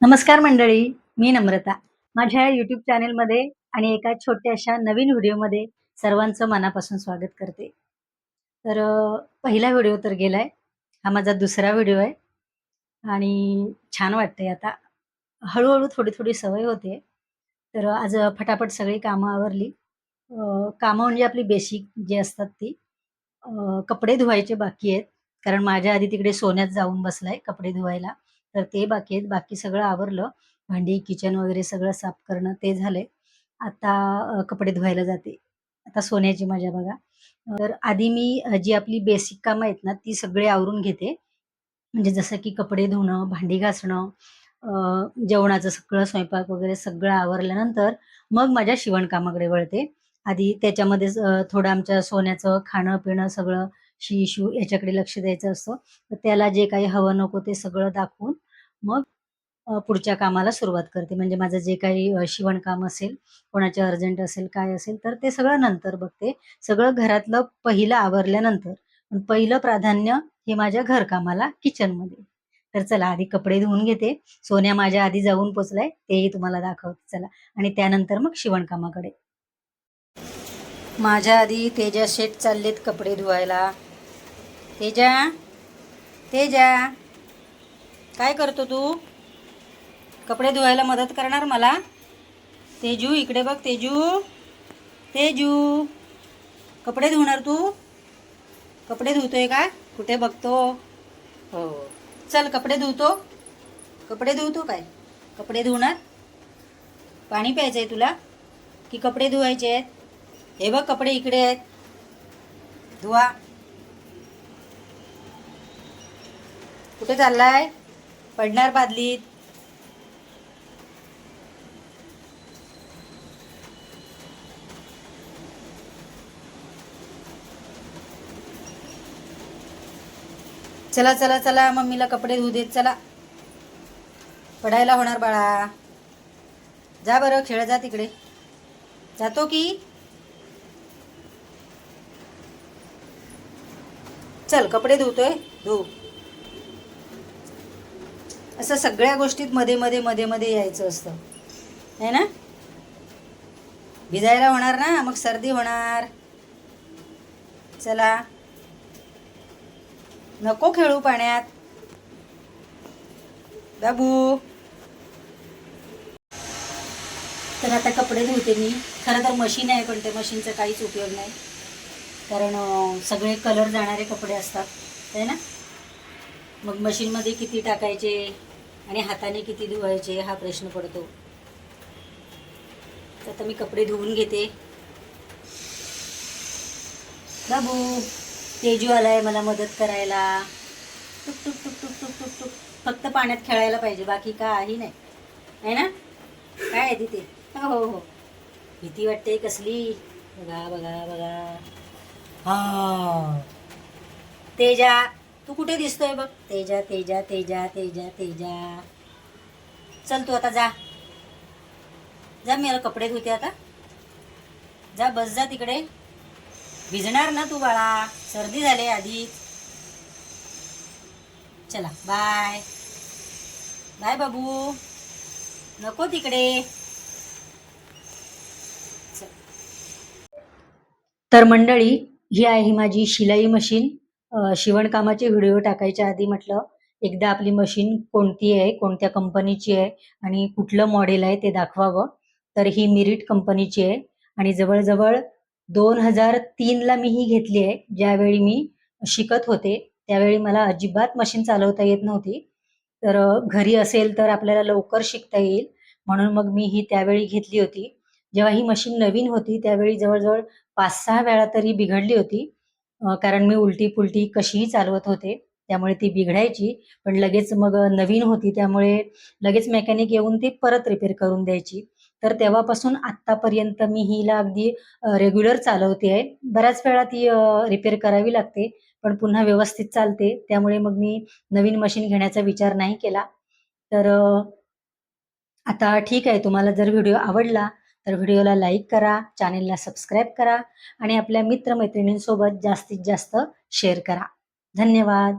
नमस्कार मंडळी, मी नम्रता. माझ्या यूट्यूब चॅनलमध्ये आणि एका छोट्याशा नवीन व्हिडिओमध्ये सर्वांचं मनापासून स्वागत करते. तर पहिला व्हिडिओ तर गेलाय. हा माझा दुसरा व्हिडिओ आहे आणि छान वाटतंय आता. हळू-हळू थोडी-थोडी सवय होते. तर आज फटाफट सगळी कामं आवरली. कामं म्हणजे आपली बेसिक जी असतात ती. कपडे धुवायचे बाकी आहेत. कारण माझ्या आधी तिकडे सोन्यात जाऊन बसलाय कपडे धुवायला. तर ते बाकी आहेत. बाकी सगळं आवरलं. भांडी, किचन वगैरे सगळं साफ करणं ते झालंय. आता कपडे धुवायला जाते. आता सोन्याची मजा बघा. तर आधी मी जी आपली बेसिक कामं आहेत ना, ती सगळी आवरून घेते. म्हणजे जसं की कपडे धुणं, भांडी घासणं, अ, जेवणाचं सगळं स्वयंपाक वगैरे सगळं आवरल्यानंतर मग माझ्या शिवणकामाकडे वळते. आधी त्याच्यामध्येच थोडं आमच्या सोन्याचं खाणं-पिणं सगळं शी-शू याच्याकडे लक्ष द्यायचं असतं. तर त्याला जे काही हवं नको ते सगळं दाखवून मग पुढच्या कामाला सुरुवात करते. म्हणजे माझं जे काही शिवणकाम असेल, कोणाचे अर्जंट असेल, काय असेल, तर ते सगळं नंतर बघते. सगळं घरातलं पहिलं आवरल्यानंतर. पण पहिलं प्राधान्य हे माझ्या घरकामाला किचनमध्ये. तर चला आधी कपडे धुवून घेते. सोन्या माझ्या आधी जाऊन पोहोचलाय, तेही तुम्हाला दाखवते चला आणि त्यानंतर मग शिवणकामाकडे. माझ्या आधी तेजा शेठ चाललेत कपडे धुवायला. तेजा, तेजा, काय करतो तू? कपडे धुवायला मदत करणार मला? तेजू इकडे बघ तेजू. तेजू, कपडे धुणार तू? कपडे धुतोय का? कुठे बघतो? हो. चल कपडे धुतो. कपडे धुतो काय? कपडे धुणार? पाणी प्यायचंय तुला? की कपडे धुवायचे आहेत? हे बघ कपडे इकडे आहेत. धुवा. कुठे चाललाय? पडणार बादलीत. चला चला चला मम्मीला कपडे धुऊ देत चला. पडायला होणार बाळा. जा बरं खेळ जा तिकडे. जातो की? चल कपडे धुतोय धु. असं सगळ्या गोष्टीत मध्ये मध्ये मध्ये मध्ये यायचं असतं है ना. भिजायला होणार ना, मग सर्दी होणार. चला नको खेळू पाण्यात बाबू. तर आता कपडे धुते मी. खरं तर मशीन आहे पण त्या मशीनचा काहीच उपयोग नाही. कारण सगळे कलर जाणारे कपडे असतात है ना. मग मशीनमध्ये किती टाकायचे आणि हाताने किती धुवायचे हा प्रश्न पडतो. तर आता मी कपडे धुवून घेते. बाबू तेजू आलाय मला मदत करायला. टुक टुक टुक टुक टुक टुक टुक. फक्त पाण्यात खेळायला पाहिजे बाकी काही नाही आहे ना. काय आहे तिथे? हो हो हो. भीती वाटते कसली. बघा बघा बघा. हा तेजा तू कुठे दिसतोय बघ. तेजा तेजा तेजा तेजा तेजा. चल तू आता जा. जा मला कपडे धुते आता. जा बस जा तिकडे. भिजणार ना तू बाळा. सर्दी झाली आधीच. चला बाय बाय बाबू. नको तिकडे. तर मंडळी ही आहे माझी शिलाई मशीन. शिवणकामाचे व्हिडिओ टाकायच्या आधी म्हटलं एकदा आपली मशीन कोणती आहे, कोणत्या कंपनीची आहे आणि कुठलं मॉडेल आहे ते दाखवावं. तर ही मिरिट कंपनीची आहे आणि जवळजवळ 2003ला मी ही घेतली आहे. ज्यावेळी मी शिकत होते त्यावेळी मला अजिबात मशीन चालवता येत नव्हती. तर घरी असेल तर आपल्याला लवकर शिकता येईल म्हणून मग मी ही त्यावेळी घेतली होती. जेव्हा ही मशीन नवीन होती त्यावेळी जवळजवळ 5-6 वेळा तरी बिघडली होती. कारण मी उलटी-पुलटी कशीही चालवत होते. त्यामुळे ती बिघडायची. पण लगेच मग नवीन होती त्यामुळे लगेच मेकॅनिक येऊन ती परत रिपेअर करून द्यायची. तर तेव्हापासून आत्तापर्यंत मी हिला अगदी रेग्युलर चालवते आहे. बऱ्याच वेळा ती रिपेअर करावी लागते. पण पुन्हा व्यवस्थित चालते. त्यामुळे मग मी नवीन मशीन घेण्याचा विचार नाही केला. तर आता ठीक आहे. तुम्हाला जर व्हिडिओ आवडला तर व्हिडिओला लाईक करा, चॅनेलला सबस्क्राईब करा आणि आपल्या मित्र-मैत्रिणींसोबत जास्तीत जास्त शेअर करा. धन्यवाद.